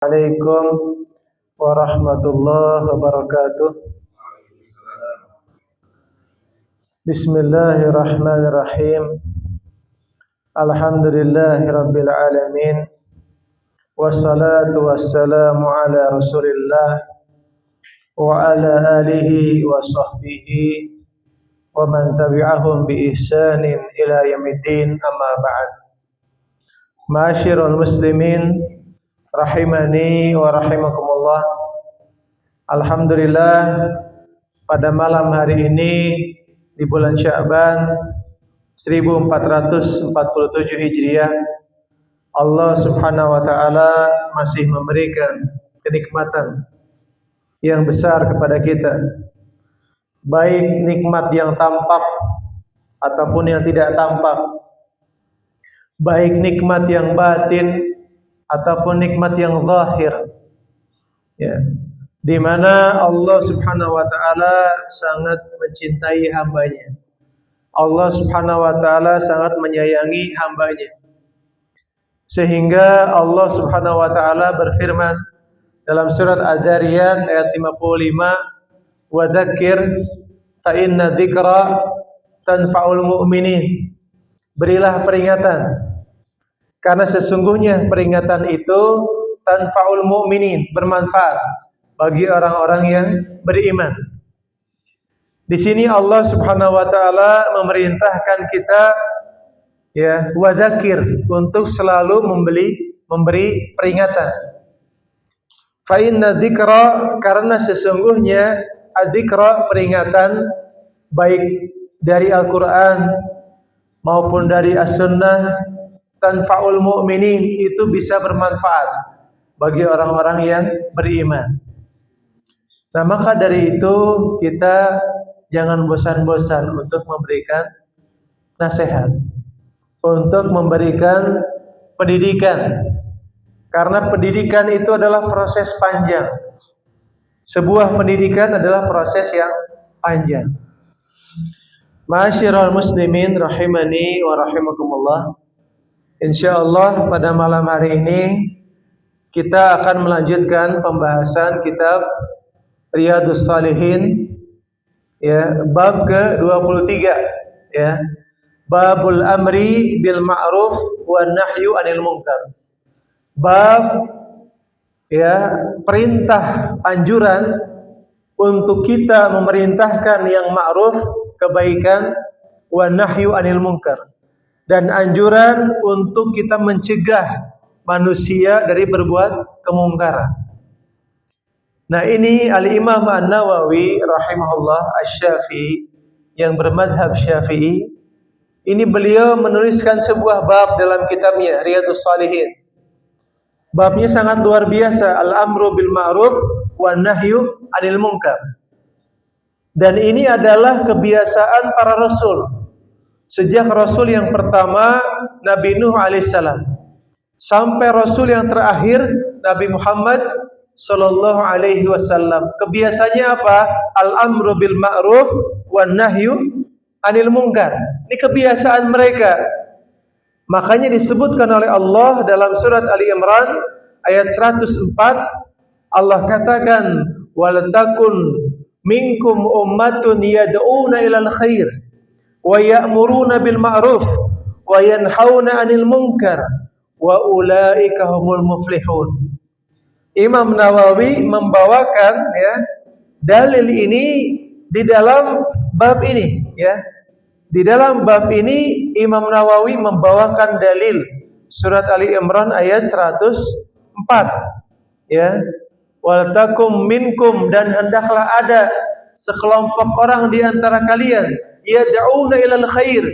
Assalamualaikum warahmatullahi wabarakatuh. Bismillahirrahmanirrahim. Alhamdulillahirabbil alamin. Wassalatu wassalamu ala Rasulillah wa ala alihi wa sahbihi wa man tabi'ahum bi ihsanin ila yaumiddin, amma ba'd. Ma'asyiral muslimin rahimani wa rahimakumullah. Alhamdulillah, pada malam hari ini di bulan Sya'ban 1447 Hijriah, Allah Subhanahu wa taala masih memberikan kenikmatan yang besar kepada kita, baik nikmat yang tampak ataupun yang tidak tampak, baik nikmat yang batin ataupun nikmat yang zahir, ya, di mana Allah Subhanahu wa taala sangat mencintai hambanya. Allah Subhanahu wa taala sangat menyayangi hambanya, sehingga Allah Subhanahu wa taala berfirman dalam surat Az-Zariyat ayat 55, wa dzakir fa inna dzikra tanfa'ul mu'minin. Berilah peringatan, karena sesungguhnya peringatan itu tanfa'ul mu'minin, bermanfaat bagi orang-orang yang beriman. Di sini Allah Subhanahu wa taala memerintahkan kita, ya, wa dzakir, untuk selalu memberi peringatan. Fa inna dzikra, karena sesungguhnya adzikra, peringatan, baik dari Al-Qur'an maupun dari As-Sunnah, tanfa'ul mu'minin, itu bisa bermanfaat bagi orang-orang yang beriman. Nah, maka dari itu kita jangan bosan-bosan untuk memberikan nasihat, untuk memberikan pendidikan, karena pendidikan itu adalah proses panjang. Sebuah pendidikan adalah proses yang panjang. Ma'asyiral muslimin rahimani wa rahimakumullah. Insyaallah pada malam hari ini kita akan melanjutkan pembahasan kitab Riyadhus Shalihin, ya, bab ke-23, ya. Babul amri bil ma'ruf wan nahyu 'anil munkar. Bab, ya, perintah, anjuran untuk kita memerintahkan yang ma'ruf, kebaikan, wan nahyu 'anil munkar, dan anjuran untuk kita mencegah manusia dari berbuat kemungkaran. Nah, ini Al-Imam An-Nawawi rahimahullah Asy-Syafi'i, yang bermadhab Syafi'i, ini beliau menuliskan sebuah bab dalam kitabnya Riyadhus Shalihin. Babnya sangat luar biasa, al-amru bil ma'ruf wan nahyu 'anil munkar. Dan ini adalah kebiasaan para rasul. Sejak Rasul yang pertama Nabi Nuh alaihissalam sampai Rasul yang terakhir Nabi Muhammad sallallahu alaihi wasallam, kebiasaannya apa? Al-amru bil ma'ruf wan nahyu 'anil munkar. Ini kebiasaan mereka. Makanya disebutkan oleh Allah dalam surat Ali Imran ayat 104, Allah katakan, wal takun minkum ummatun yad'una ilal khair wa ya'muruna bil ma'ruf wa yanhauna 'anil munkar wa ulaika humul muflihun. Imam Nawawi membawakan, ya, dalil ini di dalam bab ini, ya. Di dalam bab ini Imam Nawawi membawakan dalil surat Ali Imran ayat 104, ya. Wal takum minkum, dan hendaklah ada sekelompok orang di antara kalian, yad'una ilal khair,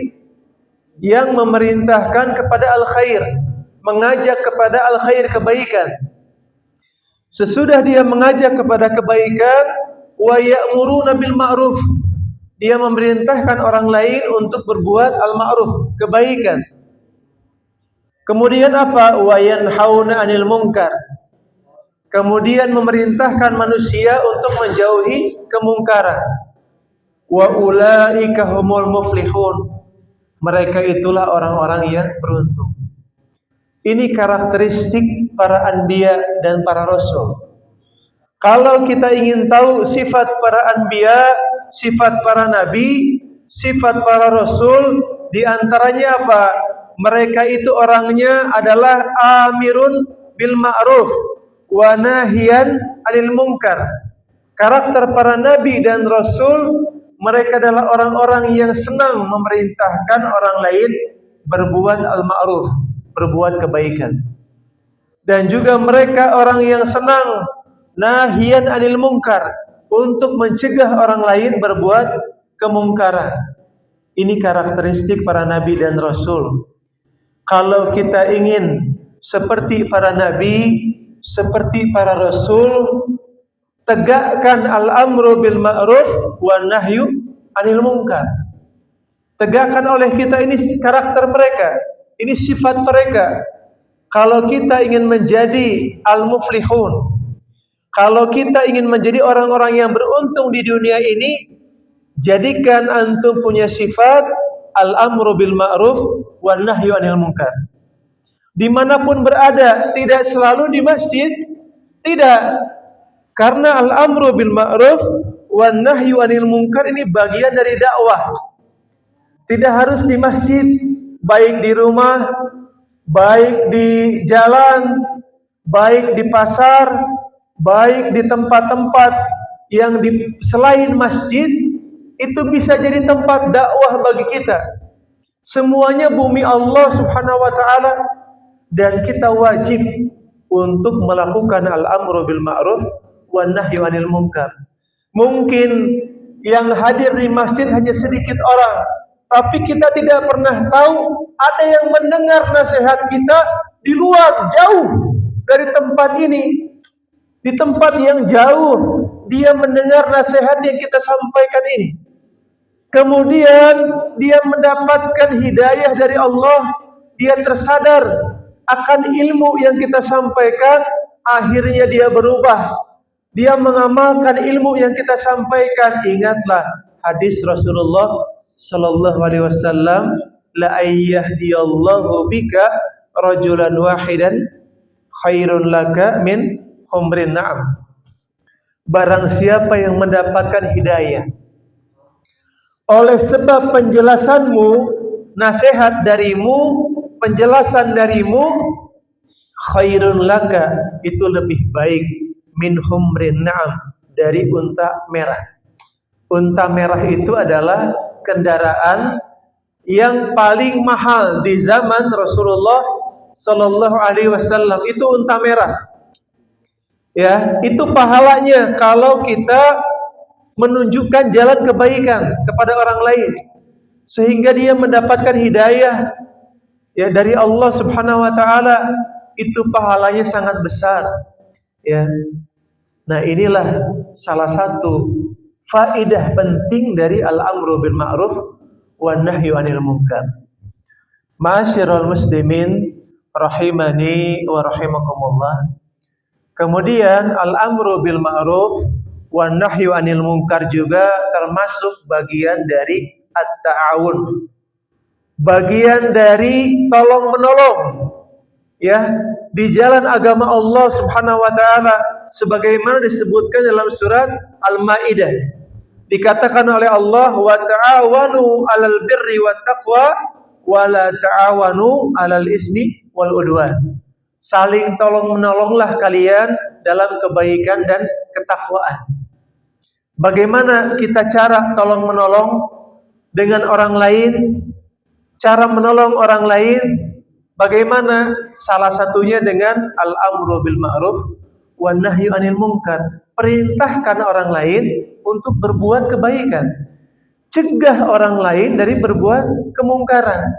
yang memerintahkan kepada al-khair, mengajak kepada al-khair, kebaikan. Sesudah dia mengajak kepada kebaikan, wa ya'muruna bil ma'ruf, dia memerintahkan orang lain untuk berbuat al-ma'ruf, kebaikan. Kemudian apa? Wa yanhauna 'anil munkar, kemudian memerintahkan manusia untuk menjauhi kemungkaran. Wa ulaika humul muflihun, mereka itulah orang-orang yang beruntung. Ini karakteristik para anbiya dan para rasul. Kalau kita ingin tahu sifat para anbiya, sifat para nabi, sifat para rasul, di antaranya apa? Mereka itu orangnya adalah amirun bil ma'ruf wa nahiyan 'anil munkar. Karakter para nabi dan rasul, mereka adalah orang-orang yang senang memerintahkan orang lain berbuat al-ma'ruf, berbuat kebaikan. Dan juga mereka orang yang senang nahiyan 'anil munkar, untuk mencegah orang lain berbuat kemungkaran. Ini karakteristik para nabi dan rasul. Kalau kita ingin seperti para nabi, seperti para rasul, tegakkan al-amru bil ma'ruf wa nahyu 'anil munkar. Tegakkan oleh kita, ini karakter mereka, ini sifat mereka. Kalau kita ingin menjadi al-muflihun, kalau kita ingin menjadi orang-orang yang beruntung di dunia ini, jadikan antum punya sifat al-amru bil ma'ruf wa nahyu 'anil munkar. Dimanapun berada, tidak selalu di masjid, tidak. Karena al-amru bil ma'ruf wa nahyu 'anil munkar ini bagian dari dakwah. Tidak harus di masjid, baik di rumah, baik di jalan, baik di pasar, baik di tempat-tempat yang selain masjid, itu bisa jadi tempat dakwah bagi kita. Semuanya bumi Allah Subhanahu wa taala, dan kita wajib untuk melakukan al-amru bil ma'ruf wan nahyu 'anil munkar. Mungkin yang hadir di masjid hanya sedikit orang, tapi kita tidak pernah tahu ada yang mendengar nasihat kita di luar, jauh dari tempat ini. Di tempat yang jauh dia mendengar nasihat yang kita sampaikan ini. Kemudian dia mendapatkan hidayah dari Allah, dia tersadar akan ilmu yang kita sampaikan, akhirnya dia berubah, dia mengamalkan ilmu yang kita sampaikan. Ingatlah hadis Rasulullah sallallahu alaihi wasallam, la ayyahdiyallahu bika rajulan wahidan khairun laka min humrin na'am. Barang siapa yang mendapatkan hidayah oleh sebab penjelasanmu, nasihat darimu, penjelasan darimu, khairun laka, itu lebih baik, min humrin na'am, dari unta merah. Unta merah itu adalah kendaraan yang paling mahal di zaman Rasulullah sallallahu alaihi wasallam, itu unta merah. Ya, itu pahalanya kalau kita menunjukkan jalan kebaikan kepada orang lain sehingga dia mendapatkan hidayah ya dari Allah Subhanahu wa taala, itu pahalanya sangat besar ya. Nah, inilah salah satu faidah penting dari al-amru bil ma'ruf wan nahyu 'anil munkar. Ma'asyiral muslimin rahimani wa rahimakumullah. Kemudian al-amru bil ma'ruf wan nahyu 'anil munkar juga termasuk bagian dari at-ta'awun. Bagian dari tolong menolong ya di jalan agama Allah Subhanahu wa taala, sebagaimana disebutkan dalam surat Al-Maidah. Dikatakan oleh Allah, wa ta'awanu 'alal birri wat taqwa wa la ta'awanu 'alal ismi wal udwan. Saling tolong menolonglah kalian dalam kebaikan dan ketakwaan. Bagaimana kita cara tolong menolong dengan orang lain? Cara menolong orang lain bagaimana? Salah satunya dengan al-amru bil ma'ruf wan nahyu 'anil munkar. Perintahkan orang lain untuk berbuat kebaikan. Cegah orang lain dari berbuat kemungkaran.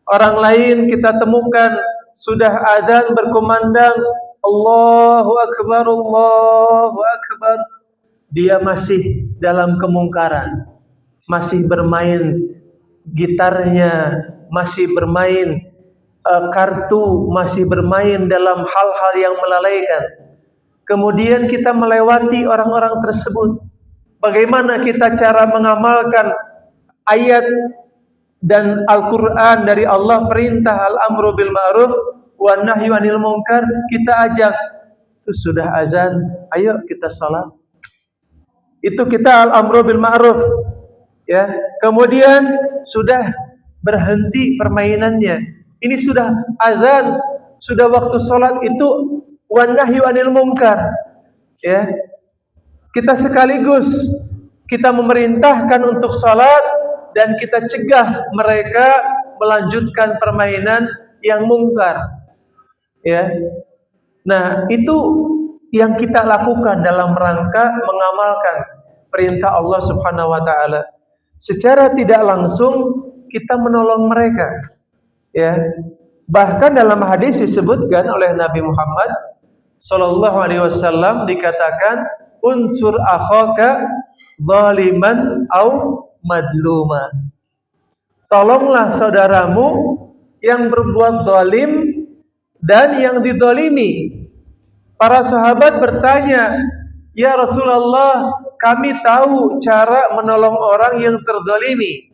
Orang lain kita temukan sudah adzan berkumandang, Allahu Akbar, Allahu Akbar, dia masih dalam kemungkaran, masih bermain gitarnya, masih bermain kartu, masih bermain dalam hal-hal yang melalaikan. Kemudian kita melewati orang-orang tersebut. Bagaimana kita cara mengamalkan ayat dan Al-Quran dari Allah perintah al-amru bil ma'ruf wan nahyu anil munkar, kita ajak. Itu sudah azan, ayo kita salat. Itu kita al-amru bil ma'ruf, ya. Kemudian sudah berhenti permainannya. Ini sudah azan, sudah waktu salat, itu wan nahyu anil munkar, ya. Kita sekaligus kita memerintahkan untuk salat dan kita cegah mereka melanjutkan permainan yang mungkar, ya. Nah, itu yang kita lakukan dalam rangka mengamalkan perintah Allah Subhanahu wa taala. Secara tidak langsung kita menolong mereka, ya. Bahkan dalam hadis disebutkan oleh Nabi Muhammad sallallahu alaihi wasallam, dikatakan unsur akhaka zaliman au madluma. Tolonglah saudaramu yang berbuat zalim dan yang dizalimi. Para sahabat bertanya, "Ya Rasulullah, kami tahu cara menolong orang yang terzalimi.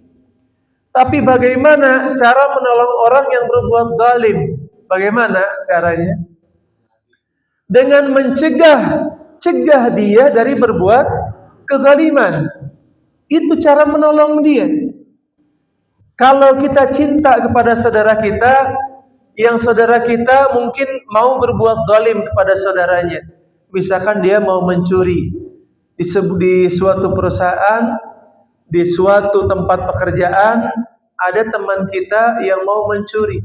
Tapi bagaimana cara menolong orang yang berbuat zalim? Bagaimana caranya?" Dengan cegah dia dari berbuat kezaliman. Itu cara menolong dia. Kalau kita cinta kepada saudara kita, yang saudara kita mungkin mau berbuat zalim kepada saudaranya. Misalkan dia mau mencuri di suatu perusahaan, di suatu tempat pekerjaan, ada teman kita yang mau mencuri.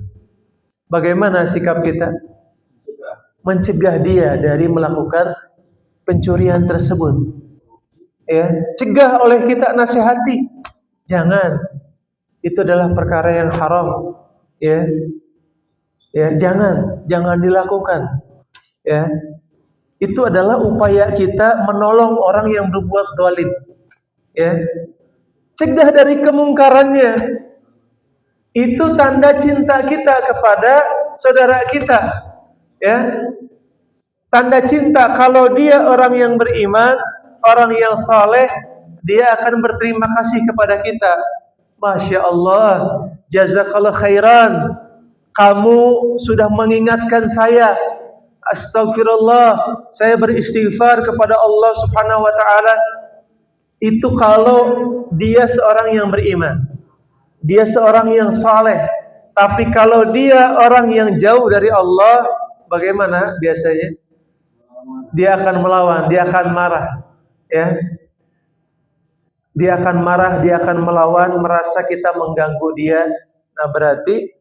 Bagaimana sikap kita? Mencegah dia dari melakukan pencurian tersebut. Ya, cegah oleh kita, nasihati. Jangan. Itu adalah perkara yang haram. Ya. Ya, jangan dilakukan. Ya. Itu adalah upaya kita menolong orang yang berbuat zalim. Ya. Cegah dari kemungkarannya. Itu tanda cinta kita kepada saudara kita. Ya. Tanda cinta, kalau dia orang yang beriman, orang yang saleh, dia akan berterima kasih kepada kita. Masya Allah, jazakallah khairan, kamu sudah mengingatkan saya. Astagfirullah, saya beristighfar kepada Allah Subhanahu wa taala. Itu kalau dia seorang yang beriman, dia seorang yang saleh. Tapi kalau dia orang yang jauh dari Allah, bagaimana biasanya? Dia akan melawan, dia akan marah, ya. Dia akan marah, dia akan melawan, merasa kita mengganggu dia. Nah, berarti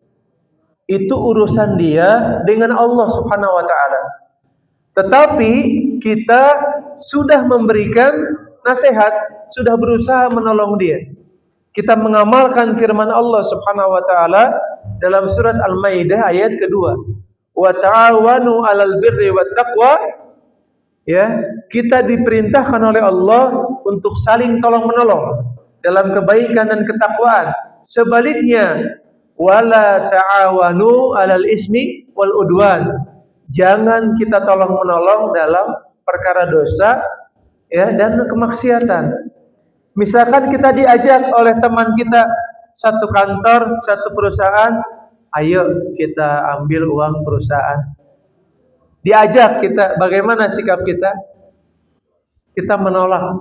itu urusan dia dengan Allah Subhanahu wa taala. Tetapi kita sudah memberikan nasihat, sudah berusaha menolong dia. Kita mengamalkan firman Allah Subhanahu wa taala dalam surat Al-Maidah ayat kedua. Wa ta'awanu 'alal birri wat taqwa. Ya, kita diperintahkan oleh Allah untuk saling tolong-menolong dalam kebaikan dan ketakwaan. Sebaliknya, wala ta'awanu 'alal ismi wal udwan. Jangan kita tolong-menolong dalam perkara dosa, ya, dan kemaksiatan. Misalkan kita diajak oleh teman kita satu kantor, satu perusahaan, ayo kita ambil uang perusahaan. Diajak kita, bagaimana sikap kita? Kita menolak.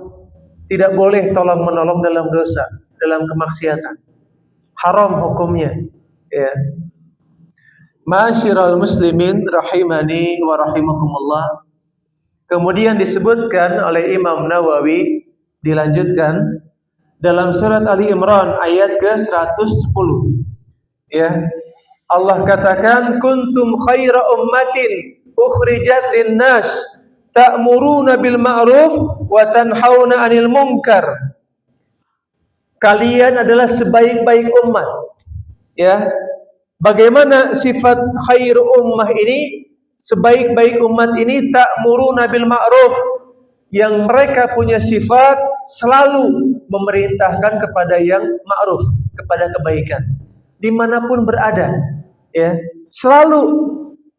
Tidak boleh tolong menolong dalam dosa, dalam kemaksiatan. Haram hukumnya. Ya. Ma'asyiral muslimin rahimani wa rahimakumullah. Kemudian disebutkan oleh Imam Nawawi, dilanjutkan dalam surat Ali Imran ayat ke-110. Ya. Allah katakan, kuntum khaira ummatin ukhrijat linnas ta'muruna bil ma'ruf wa tanhauna 'anil munkar. Kalian adalah sebaik-baik umat. Ya. Bagaimana sifat khairu ummah ini? Sebaik-baik umat ini ta'muruna bil ma'ruf, yang mereka punya sifat selalu memerintahkan kepada yang ma'ruf, kepada kebaikan dimanapun berada. Ya, selalu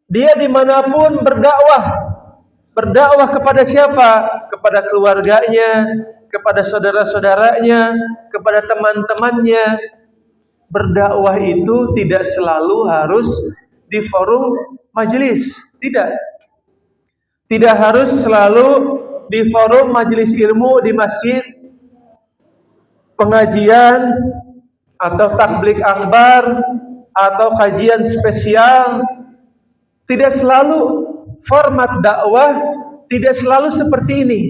dia dimanapun berdakwah kepada siapa? Kepada keluarganya, kepada saudara-saudaranya, kepada teman-temannya. berdakwah itu tidak selalu harus di forum majelis, tidak. Tidak harus selalu di forum majelis ilmu di masjid, pengajian atau tabligh akbar atau kajian spesial. Tidak selalu format dakwah, tidak selalu seperti ini.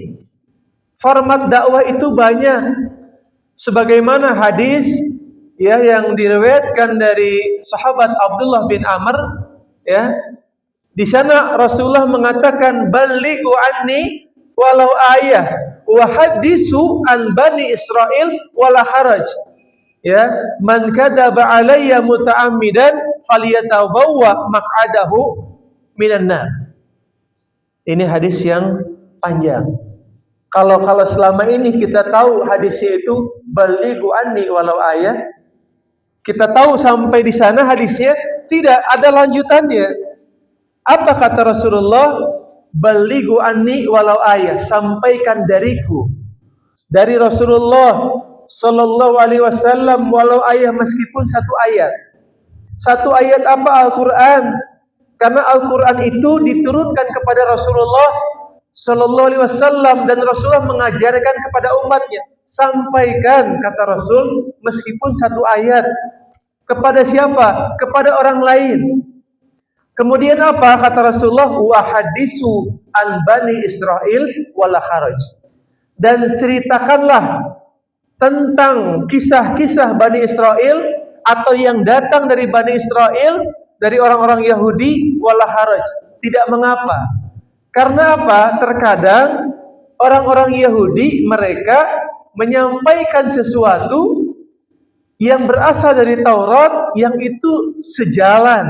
Format dakwah itu banyak. Sebagaimana hadis ya yang diriwayatkan dari sahabat Abdullah bin Amr, ya. Di sana Rasulullah mengatakan balighu anni walau ayah wa hadisu an bani Israil wala haraj. Ya, man kadzaba alayya muta'ammidan falyatabawwa maq'adahu minan nar. Ini hadis yang panjang. Kalau selama ini kita tahu hadisnya itu balighu anni walau ayah, kita tahu sampai di sana hadisnya, tidak ada lanjutannya. Apa kata Rasulullah? Balighu anni walau ayah, sampaikan dariku, dari Rasulullah sallallahu alaihi wasallam walau ayah, meskipun satu ayat. Satu ayat apa? Al-Qur'an. Karena Al-Qur'an itu diturunkan kepada Rasulullah sallallahu alaihi wasallam dan Rasulullah mengajarkan kepada umatnya. Sampaikan, kata Rasul, meskipun satu ayat. Kepada siapa? Kepada orang lain. Kemudian apa kata Rasulullah? Wa hadisu an bani Israil wala haraj. Dan ceritakanlah tentang kisah-kisah Bani Israel atau yang datang dari Bani Israel, dari orang-orang Yahudi, wala haraj, tidak mengapa. Karena apa? Terkadang orang-orang Yahudi mereka menyampaikan sesuatu yang berasal dari Taurat yang itu sejalan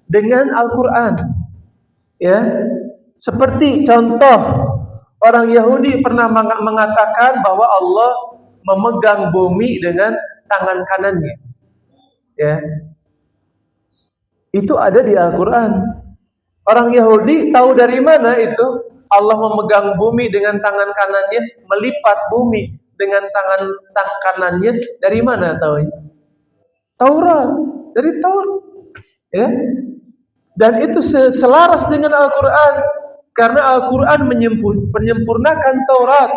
dengan Al-Quran. Ya, seperti contoh, orang Yahudi pernah mengatakan bahwa Allah memegang bumi dengan tangan kanannya. Ya, itu ada di Al-Quran. Orang Yahudi tahu dari mana itu Allah memegang bumi dengan tangan kanannya, melipat bumi dengan tangan kanannya, dari mana tahu? Taurat, dari Taurat. Ya. Dan itu selaras dengan Al-Quran, karena Al-Quran menyempurnakan Taurat.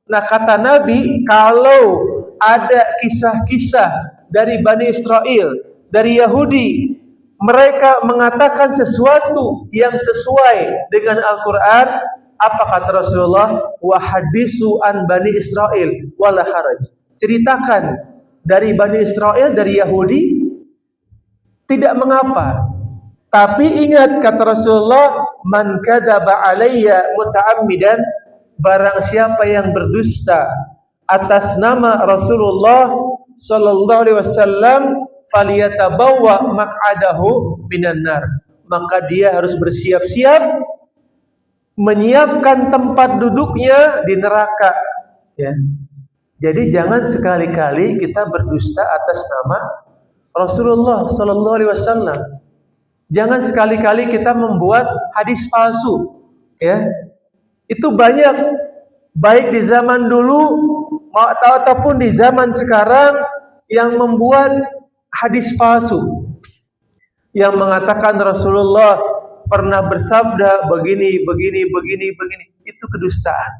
Nah, kata Nabi, kalau ada kisah-kisah dari Bani Israel, dari Yahudi, mereka mengatakan sesuatu yang sesuai dengan Al-Quran, apa kata Rasulullah? Wa hadisu an Bani Israel wala haraj. Ceritakan dari Bani Israel, dari Yahudi, tidak mengapa. Tapi ingat kata Rasulullah, man kadzaba alayya muta'ammidan, barang siapa yang berdusta atas nama Rasulullah sallallahu alaihi wasallam, falyatabawwa maq'adahu minan nar, maka dia harus bersiap-siap menyiapkan tempat duduknya di neraka. Ya. Jadi jangan sekali-kali kita berdusta atas nama Rasulullah sallallahu alaihi wasallam. Jangan sekali-kali kita membuat hadis palsu. Ya. Itu banyak, baik di zaman dulu ataupun di zaman sekarang, yang membuat hadis palsu, yang mengatakan Rasulullah pernah bersabda begini. Itu kedustaan.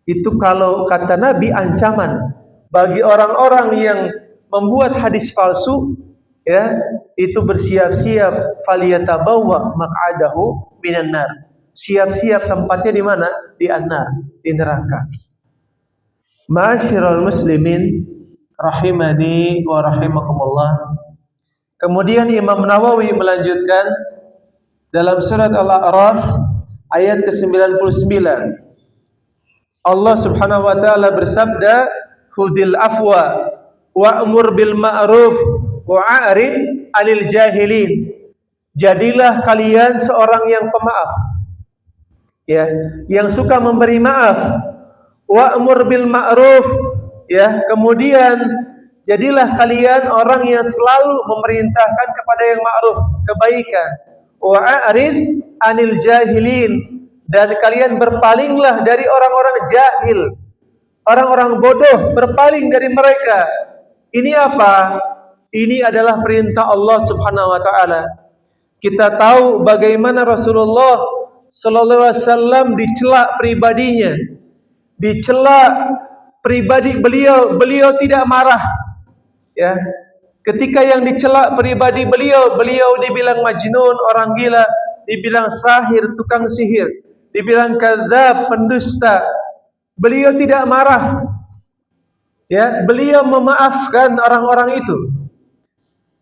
Itu kalau kata Nabi ancaman bagi orang-orang yang membuat hadis palsu. Ya, itu bersiap-siap, falyatabawwa maq'adahu minan nar. Siap-siap tempatnya di mana? Di an-nar, di neraka. Ma'asyiral muslimin rahimani wa rahimakumullah. Kemudian Imam Nawawi melanjutkan dalam surat Al-A'raf ayat ke-99. Allah Subhanahu wa taala bersabda, "Khudil afwa wa'mur bil ma'ruf wa'arid 'anil jahilin." Jadilah kalian seorang yang pemaaf, ya, yang suka memberi maaf. Wa'mur bil ma'ruf, ya, kemudian jadilah kalian orang yang selalu memerintahkan kepada yang ma'ruf, kebaikan. Wa'arid 'anil jahilin, dan kalian berpalinglah dari orang-orang jahil, orang-orang bodoh, berpaling dari mereka. Ini apa? Ini adalah perintah Allah Subhanahu wa taala. Kita tahu bagaimana Rasulullah sallallahu alaihi wasallam dicela pribadinya. Dicela pribadi beliau tidak marah. Ya. Ketika yang dicela pribadi beliau dibilang majnun, orang gila, dibilang sahir, tukang sihir, dibilang kadzab, pendusta. Beliau tidak marah. Ya, beliau memaafkan orang-orang itu.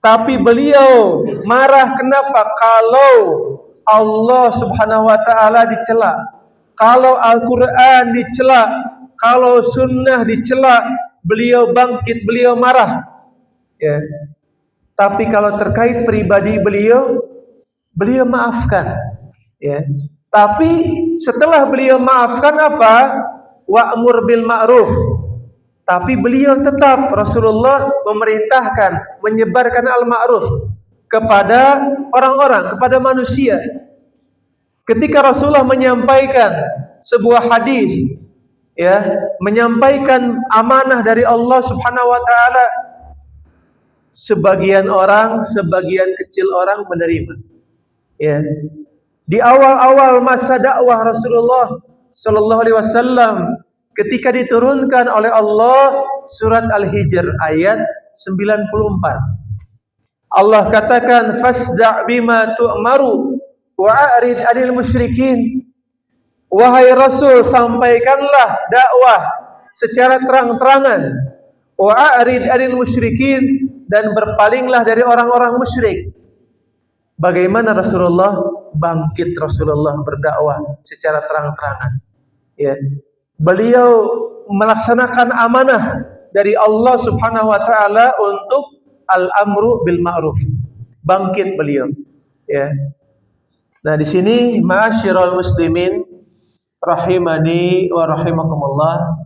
Tapi beliau marah kenapa? Kalau Allah Subhanahu wa taala dicela, kalau Al-Qur'an dicela, kalau sunnah dicela, beliau bangkit, beliau marah. Ya. Tapi kalau terkait pribadi beliau maafkan. Ya. Tapi setelah beliau maafkan apa? Wa'mur bil ma'ruf. Tapi beliau tetap, Rasulullah memerintahkan menyebarkan al-ma'ruf kepada orang-orang, kepada manusia. Ketika Rasulullah menyampaikan sebuah hadis, ya, menyampaikan amanah dari Allah Subhanahu wa taala, sebagian kecil orang menerima. Ya. Di awal-awal masa dakwah Rasulullah sallallahu alaihi wasallam, ketika diturunkan oleh Allah surat Al-Hijr ayat 94. Allah katakan fasda' bima tu'maru wa'arid 'anil musyrikin. Wahai Rasul, sampaikanlah dakwah secara terang-terangan. Wa'arid 'anil musyrikin, dan berpalinglah dari orang-orang musyrik. Bagaimana Rasulullah bangkit, Rasulullah berdakwah secara terang-terangan. Ya. Beliau melaksanakan amanah dari Allah Subhanahu wa taala untuk al-amru bil ma'ruf. Bangkit beliau, ya. Nah, di sini ma'asyiral muslimin rahimani wa rahimakumullah.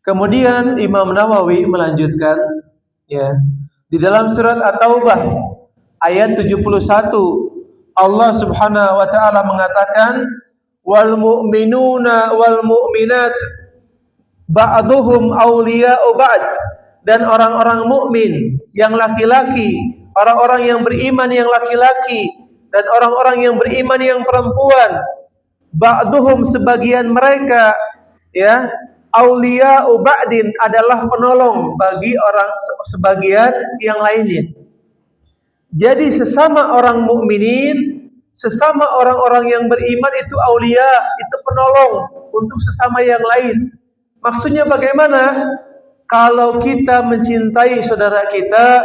Kemudian Imam Nawawi melanjutkan, ya, di dalam surat At-Taubah ayat 71 Allah Subhanahu wa taala mengatakan wal mu'minuna wal mu'minat ba'duhum awliya'u ba'd, dan orang-orang mukmin yang laki-laki, orang-orang yang beriman yang laki-laki dan orang-orang yang beriman yang perempuan, ba'duhum sebagian mereka, ya, awliya'u ba'din adalah penolong bagi orang sebagian yang lainnya. Jadi sesama orang mukminin, sesama orang-orang yang beriman itu aulia, itu penolong untuk sesama yang lain. Maksudnya bagaimana? Kalau kita mencintai saudara kita,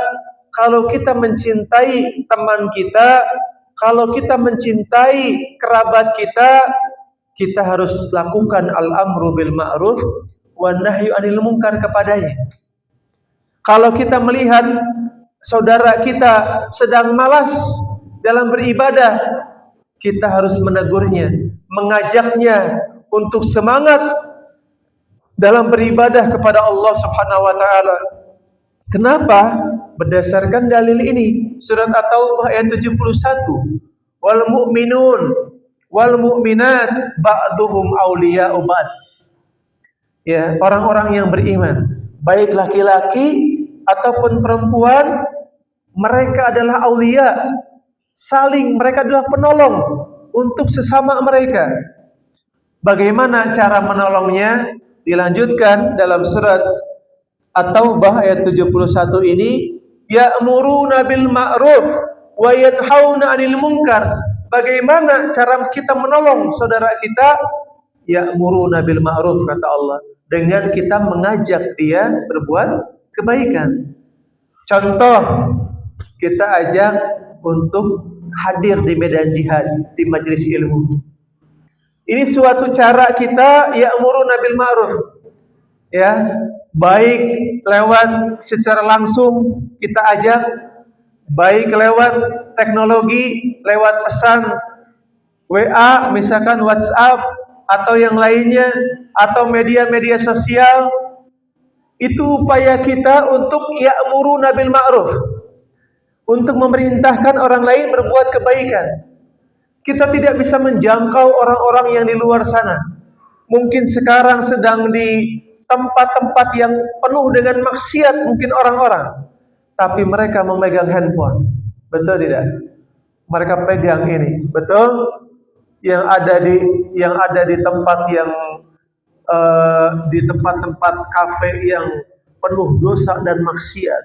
kalau kita mencintai teman kita, kalau kita mencintai kerabat kita, kita harus lakukan al-amru bil ma'ruf wan nahyu 'anil munkar kepadanya. Kalau kita melihat saudara kita sedang malas dalam beribadah, kita harus menegurnya, mengajaknya untuk semangat dalam beribadah kepada Allah Subhanahu wa taala. Kenapa? Berdasarkan dalil ini, surat At-Taubah ayat 71. Wal mu'minun wal mu'minat ba'duhum awliya'u ba'd. Ya, orang-orang yang beriman, baik laki-laki ataupun perempuan, mereka adalah aulia, mereka adalah penolong untuk sesama mereka. Bagaimana cara menolongnya? Dilanjutkan dalam surat At-Taubah ayat 71 ini, ya'muruna bil ma'ruf wa yanhauna 'anil munkar. Bagaimana cara kita menolong saudara kita? Ya'muruna bil ma'ruf, kata Allah, dengan kita mengajak dia berbuat kebaikan. Contoh, kita ajak untuk hadir di medan jihad, di majelis ilmu. Ini suatu cara kita ya'muruna bil ma'ruf. Ya, baik lewat secara langsung kita ajak, baik lewat teknologi, lewat pesan WA, misalkan WhatsApp atau yang lainnya, atau media-media sosial. Itu upaya kita untuk ya'muruna bil ma'ruf, untuk memerintahkan orang lain berbuat kebaikan. Kita tidak bisa menjangkau orang-orang yang di luar sana. Mungkin sekarang sedang di tempat-tempat yang penuh dengan maksiat mungkin orang-orang. tapi mereka memegang handphone. Betul tidak? Mereka pegang ini, betul? Yang ada di tempat yang di tempat-tempat kafe yang penuh dosa dan maksiat,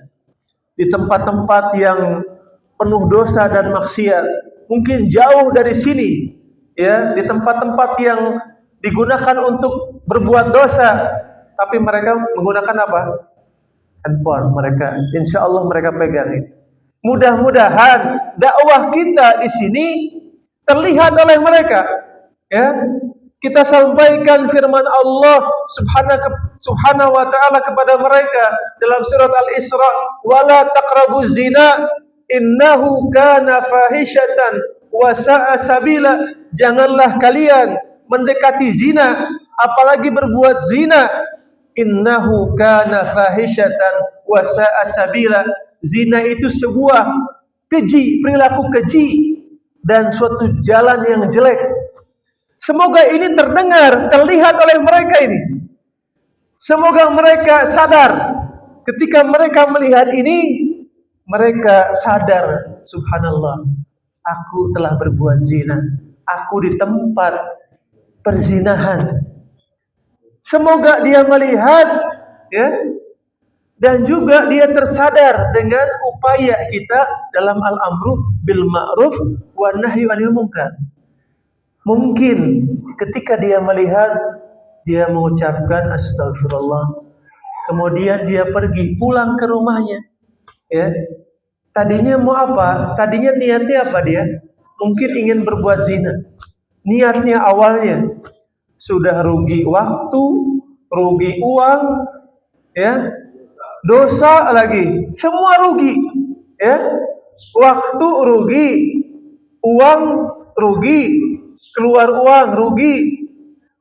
di tempat-tempat yang penuh dosa dan maksiat, mungkin jauh dari sini, ya, di tempat-tempat yang digunakan untuk berbuat dosa, tapi mereka menggunakan apa? Handphone mereka. Insya Allah mereka pegang ini. Mudah-mudahan dakwah kita di sini terlihat oleh mereka. Ya, kita sampaikan firman Allah subhanahu wa ta'ala kepada mereka dalam surat Al-Isra, wala taqrabu zina innahu kana fahishatan wa sa'a sabila. Janganlah kalian mendekati zina, apalagi berbuat zina. Innahu kana fahishatan wa sa'a sabila. Zina itu sebuah keji, perilaku keji dan suatu jalan yang jelek. Semoga ini terdengar, terlihat oleh mereka ini. Semoga mereka sadar. Ketika mereka melihat ini, mereka sadar, subhanallah, aku telah berbuat zina. Aku di tempat perzinahan. Semoga dia melihat, ya, dan juga dia tersadar dengan upaya kita dalam al-amru bil ma'ruf wa nahyi 'anil munkar. Mungkin ketika dia melihat, dia mengucapkan astagfirullah, kemudian dia pergi pulang ke rumahnya, ya. Tadinya mau apa? Tadinya niatnya apa dia? Mungkin ingin berbuat zina. Niatnya awalnya sudah rugi waktu, rugi uang, ya, dosa lagi, semua rugi, ya. Waktu rugi, uang rugi, keluar uang rugi,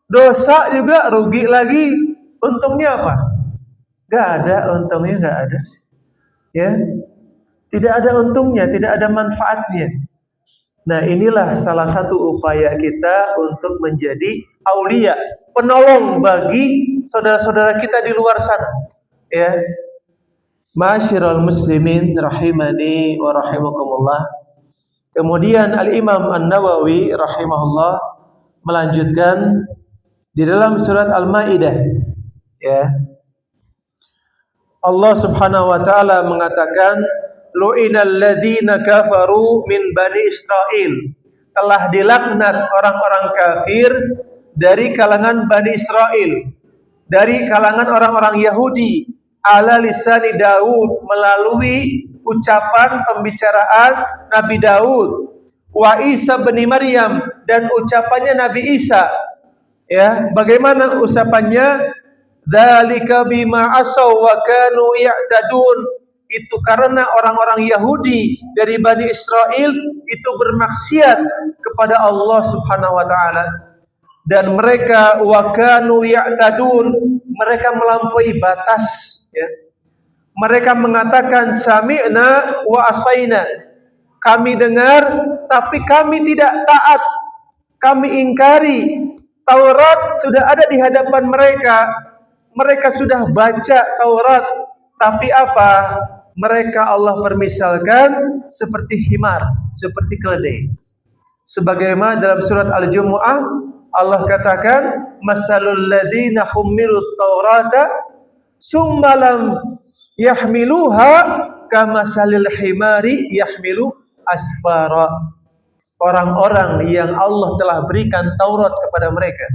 dosa juga rugi lagi. Untungnya apa? Gak ada untungnya, gak ada, ya. Tidak ada untungnya, tidak ada manfaatnya. Nah, inilah salah satu upaya kita untuk menjadi aulia, penolong bagi saudara-saudara kita di luar sana, ya. Ma'asyiral muslimin rahimani wa rahimakumullah. Kemudian Al-Imam An-Nawawi rahimahullah melanjutkan di dalam surat Al-Maidah, ya. Allah Subhanahu wa taala mengatakan, lu'inal ladzina kafaru min bani Israil. Telah dilaknat orang-orang kafir dari kalangan Bani Israel, dari kalangan orang-orang Yahudi, ala lisani Daud, melalui ucapan pembicaraan Nabi Daud, wa Isa bin Maryam, dan ucapannya Nabi Isa, ya. Bagaimana ucapannya? Dzalika bima asaw wa kanu ya'tadun. Itu karena orang-orang Yahudi dari Bani Israel itu bermaksiat kepada Allah Subhanahu wa taala, dan mereka wa kanu ya'tadun, mereka melampaui batas, ya. Mereka mengatakan sami'na wa asaina, kami dengar tapi kami tidak taat, kami ingkari. Taurat sudah ada di hadapan mereka, mereka sudah baca Taurat, tapi apa? Mereka Allah permisalkan seperti himar, seperti keledai. Sebagaimana dalam surat Al-Jumu'ah Allah katakan, masalul ladzina hummilut taurata summa lam yahmiluha kamasalil himari yahmilu asfara. Orang-orang yang Allah telah berikan Taurat kepada mereka,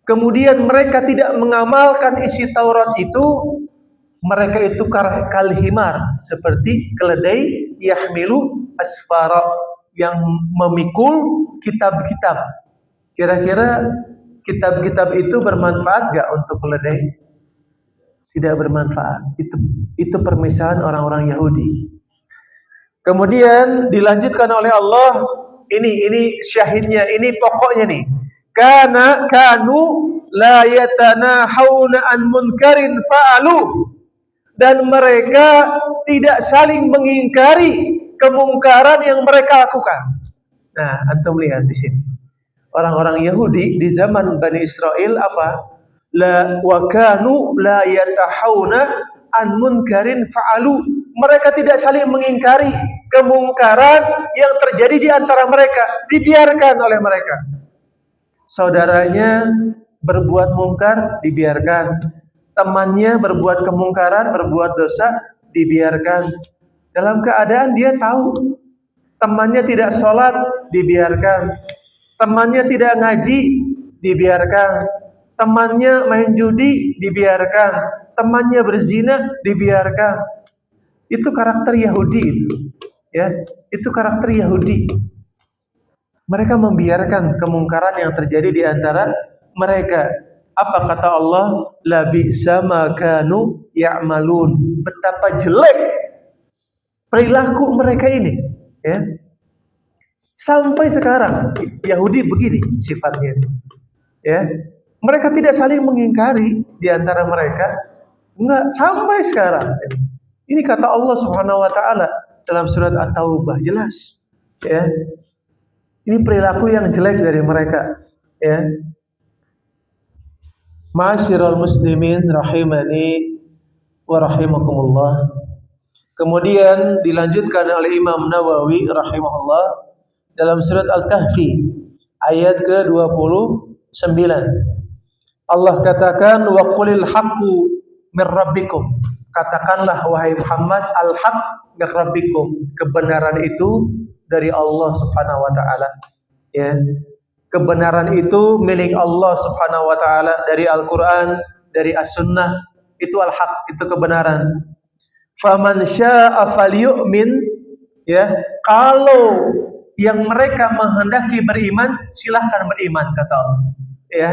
kemudian mereka tidak mengamalkan isi Taurat itu, mereka itu kalhimar, seperti keledai, yahmilu asfara, yang memikul kitab-kitab. Kira-kira kitab-kitab itu bermanfaat gak untuk keledai? Tidak bermanfaat. Itu permisalan orang-orang Yahudi. Kemudian dilanjutkan oleh Allah, ini syahidnya, ini pokoknya nih. Kanu la yatanahawna an munkarin fa'alu. Dan mereka tidak saling mengingkari kemungkaran yang mereka lakukan. Nah, antum lihat di sini. Orang-orang Yahudi di zaman Bani Israel apa? La wa kanu la yatahawna an munkarin fa'alu. mereka tidak saling mengingkari kemungkaran yang terjadi di antara mereka, dibiarkan oleh mereka. Saudaranya berbuat mungkar, dibiarkan. Temannya berbuat kemungkaran, berbuat dosa, dibiarkan. Dalam keadaan dia tahu temannya tidak sholat, dibiarkan. Temannya tidak ngaji, dibiarkan. Temannya main judi, dibiarkan. Temannya berzina, dibiarkan. Itu karakter Yahudi itu. Ya, itu karakter Yahudi. Mereka membiarkan kemungkaran yang terjadi di antara mereka. Apa kata Allah? La bi'sa ma kanu ya'malun. Betapa jelek perilaku mereka ini, ya. Sampai sekarang Yahudi begini sifatnya. Ya. Mereka tidak saling mengingkari di antara mereka. Enggak, sampai sekarang. Ini kata Allah Subhanahu wa taala dalam surat At-Taubah, jelas. Ya. Ini perilaku yang jelek dari mereka, ya. Ma'asyiral muslimin rahimani wa rahimakumullah. Kemudian dilanjutkan oleh Imam Nawawi rahimahullah dalam surat Al-Kahfi ayat ke-29. Allah katakan wa qulil haqqu mir rabbikum. Katakanlah wahai Muhammad, al-haq mir rabbikum. Kebenaran itu dari Allah Subhanahu wa taala, ya. Kebenaran itu milik Allah Subhanahu wa taala dari Al-Qur'an, dari As-Sunnah. Itu al-haq, itu kebenaran. Faman syaa'a falyu'min, ya. Kalau yang mereka menghendaki beriman, silahkan beriman, kata Allah, ya.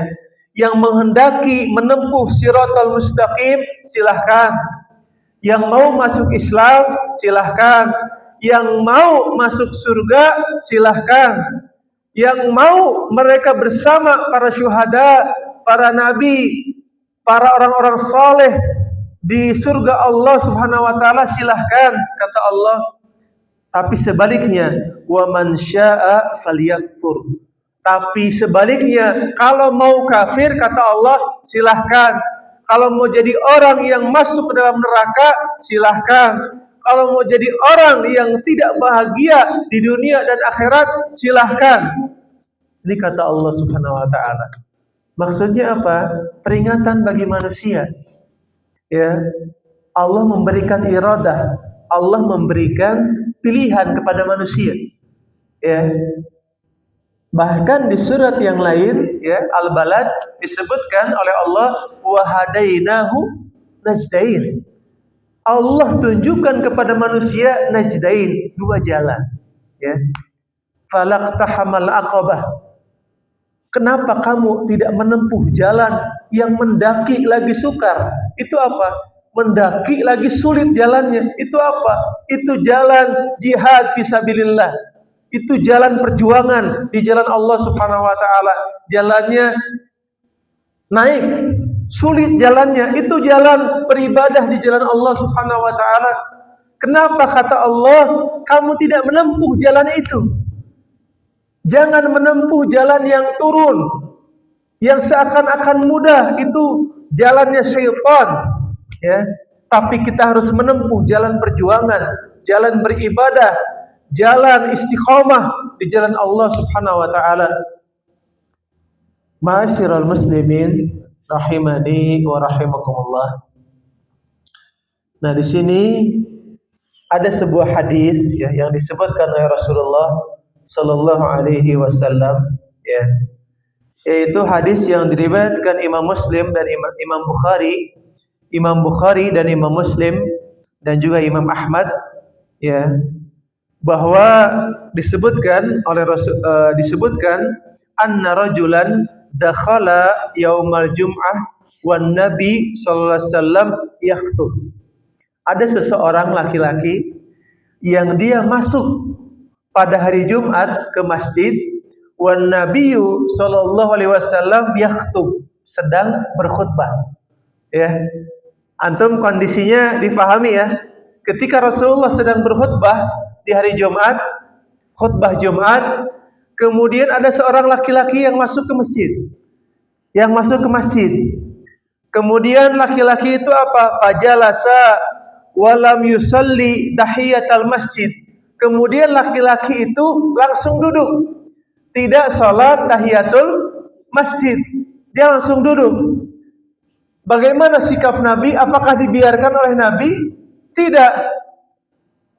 Yang menghendaki menempuh siratal mustaqim, silahkan. Yang mau masuk Islam, silahkan. Yang mau masuk surga, silahkan. Yang mau mereka bersama para syuhada, para nabi, para orang-orang saleh di surga Allah Subhanahu wa taala, silahkan, kata Allah. Tapi sebaliknya, wa man syaa'a falyakfur. Tapi sebaliknya, kalau mau kafir, kata Allah, silahkan. Kalau mau jadi orang yang masuk ke dalam neraka, silahkan. Kalau mau jadi orang yang tidak bahagia di dunia dan akhirat, silahkan. Ini kata Allah Subhanahu wa taala. Maksudnya apa? Peringatan bagi manusia. Ya. Allah memberikan iradah, Allah memberikan pilihan kepada manusia. Ya. Bahkan di surat yang lain, ya, Al-Balad, disebutkan oleh Allah wa hadainahu najdain. Allah tunjukkan kepada manusia najdain, dua jalan, ya. Falaqtahamal aqabah. Kenapa kamu tidak menempuh jalan yang mendaki lagi sukar? Itu apa? Mendaki lagi sulit jalannya. Itu apa? Itu jalan jihad fisabilillah. Itu jalan perjuangan di jalan Allah Subhanahu wa taala. Jalannya naik, sulit jalannya, itu jalan beribadah di jalan Allah Subhanahu wa taala. Kenapa kata Allah kamu tidak menempuh jalan itu? Jangan menempuh jalan yang turun, yang seakan-akan mudah, itu jalannya syaitan, ya. Tapi kita harus menempuh jalan perjuangan, jalan beribadah, jalan istiqamah di jalan Allah Subhanahu wa taala. Ma'asyiral muslimin rahimani wa rahimakumullah. Nah, di sini ada sebuah hadis, ya, yang disebutkan oleh Rasulullah sallallahu alaihi wasallam, ya. Yaitu hadis yang diriwayatkan Imam Muslim dan Imam Bukhari, Imam Bukhari dan Imam Muslim dan juga Imam Ahmad, ya, bahwa disebutkan oleh disebutkan anna rajulan dakhala yaumal jum'ah wan nabi sallallahu alaihi wasallam yakhutub. Ada seseorang laki-laki yang dia masuk pada hari Jumat ke masjid, wan nabiyyu sallallahu alaihi wasallam yakhutub, sedang berkhutbah. Ya. Antum kondisinya difahami, ya. Ketika Rasulullah sedang berkhutbah di hari Jumat, khutbah Jumat, kemudian ada seorang laki-laki yang masuk ke masjid. Yang masuk ke masjid. Kemudian laki-laki itu apa? Fajalasa walam yusalli tahiyatal masjid. Kemudian laki-laki itu langsung duduk, tidak salat tahiyatul masjid, dia langsung duduk. Bagaimana sikap Nabi? Apakah dibiarkan oleh Nabi? Tidak.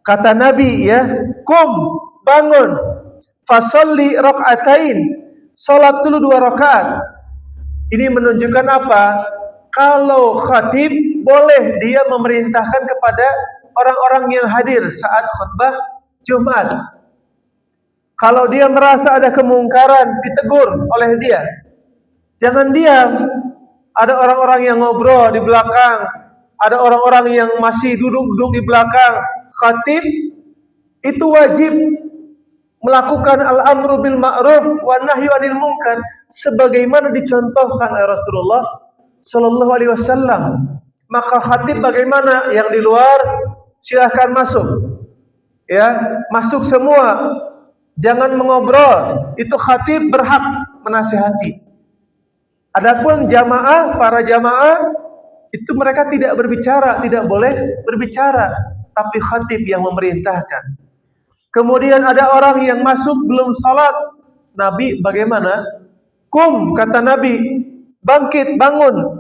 Kata Nabi, ya, kum, bangun, fasalli rakaatain, salat dulu 2 rakaat. Ini menunjukkan apa? Kalau khatib boleh dia memerintahkan kepada orang-orang yang hadir saat khutbah Jumat. Kalau dia merasa ada kemungkaran, ditegur oleh dia. Jangan diam. Ada orang-orang yang ngobrol di belakang, ada orang-orang yang masih duduk-duduk di belakang. Khatib itu wajib melakukan al-amru bil ma'ruf wa nahyu 'anil munkar sebagaimana dicontohkan oleh Rasulullah sallallahu alaihi wasallam. Maka khatib bagaimana? Yang di luar silahkan masuk. Ya, masuk semua. Jangan mengobrol. Itu khatib berhak menasihati. Adapun jamaah, para jamaah itu mereka tidak berbicara, tidak boleh berbicara, tapi khatib yang memerintahkan. Kemudian ada orang yang masuk belum salat. Nabi bagaimana? Kum, kata Nabi, bangkit, bangun.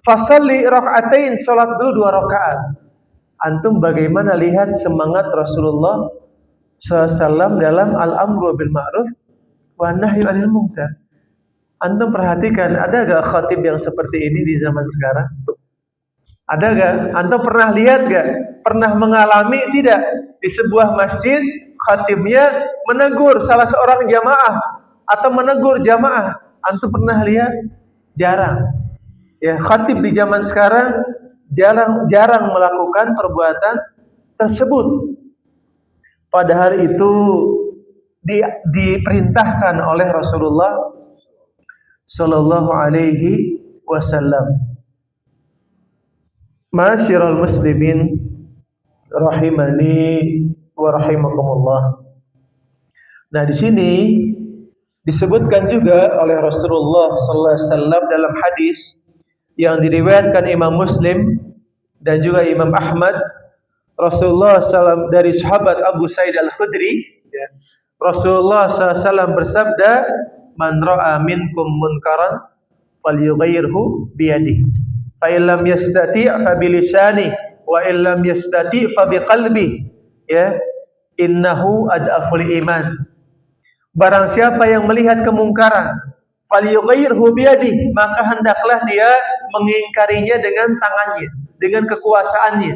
Fasalli rakaatain, salat dulu 2 rakaat. Antum bagaimana lihat semangat Rasulullah SAW dalam al-amru bil ma'ruf wa nahyu 'anil munkar. Antum perhatikan, ada gak khatib yang seperti ini di zaman sekarang? Ada gak? Antum pernah lihat gak? Pernah mengalami tidak? Di sebuah masjid, khatibnya menegur salah seorang jamaah atau menegur jamaah. Antum pernah lihat? Jarang. Ya, khatib di zaman sekarang jarang melakukan perbuatan tersebut. Padahal itu diperintahkan oleh Rasulullah sallallahu alaihi wasallam. Ma'asyiral muslimin rahimani wa rahimakumullah. Nah, di sini disebutkan juga oleh Rasulullah sallallahu alaihi wasallam dalam hadis yang diriwayatkan Imam Muslim dan juga Imam Ahmad. Rasulullah SAW dari sahabat Abu Sa'id Al-Khudri, ya, Rasulullah SAW bersabda, man ra'a minkum munkaran falyughayyirhu biyadihi, fa illam yastati' fa bilisanihi, wa illam yastati' fa biqalbihi, ya, innahu ad'aful iman. Barang siapa yang melihat kemungkaran, falyughayyirhu biyadihi, maka hendaklah dia mengingkarinya dengan tangannya, dengan kekuasaannya.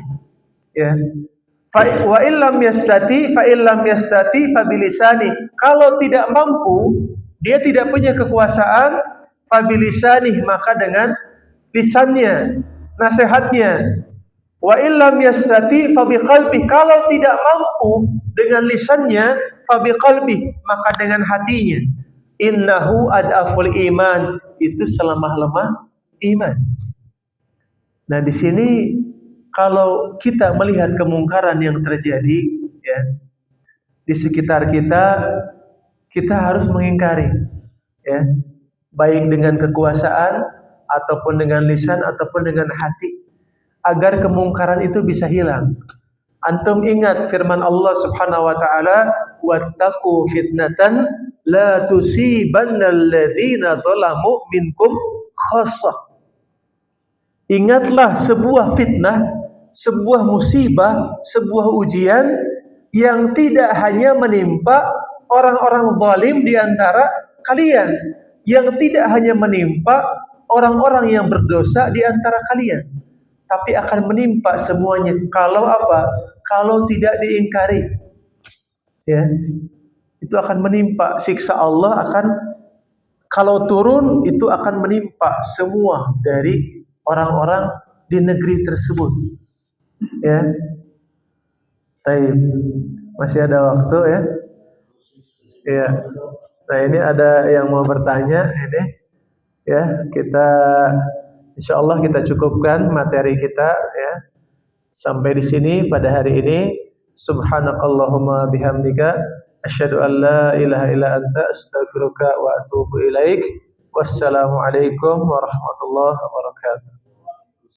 Ya. Wa illam yastati fa illam yastati fa bilisani. Kalau tidak mampu, dia tidak punya kekuasaan, fa bilisani, maka dengan lisannya, nasihatnya. Wa illam yastati fa biqalbi. Kalau tidak mampu dengan lisannya, fa biqalbi, maka dengan hatinya. Innahu ad'aful iman. Itu selemah-lemah iman. Nah, di sini kalau kita melihat kemungkaran yang terjadi, ya, di sekitar kita, kita harus mengingkari, ya, baik dengan kekuasaan ataupun dengan lisan ataupun dengan hati, agar kemungkaran itu bisa hilang. Antum ingat firman Allah Subhanahu wa taala, wattaqu fitnatan la tusibannal ladzina zalamu minkum khassah. Ingatlah sebuah fitnah, sebuah musibah, sebuah ujian yang tidak hanya menimpa orang-orang zalim di antara kalian, yang tidak hanya menimpa orang-orang yang berdosa di antara kalian, tapi akan menimpa semuanya. Kalau apa? Kalau tidak diingkari, ya, itu akan menimpa. Siksa Allah akan, kalau turun, itu akan menimpa semua dari orang-orang di negeri tersebut. Ya, baik, masih ada waktu, ya. Ya, nah ini ada yang mau bertanya, ini, ya, kita insya Allah kita cukupkan materi kita, ya, sampai di sini pada hari ini. Subhanakallahumma bihamdika, asyhadu an la ilaha illa anta, astaghfiruka wa atubu ilaik. Wassalamualaikum warahmatullahi wabarakatuh.